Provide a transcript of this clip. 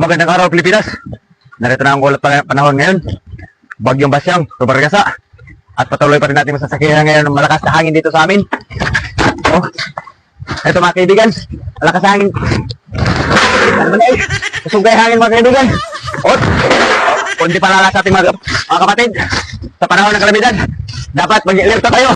Magandang araw, Pilipinas. Narito na ang ulat panahon ngayon. Bagyong Basyang, Tubargasa. At patuloy pa rin natin masasakihan ngayon ng malakas na hangin dito sa amin. Oh. Ito mga kaibigan, malakas na hangin. Ano ba na eh? Kasugay hangin mga kaibigan. Oh. Kundi palala sa ating mga kapatid. Sa panahon ng kalamidad, dapat mag-alerto tayo.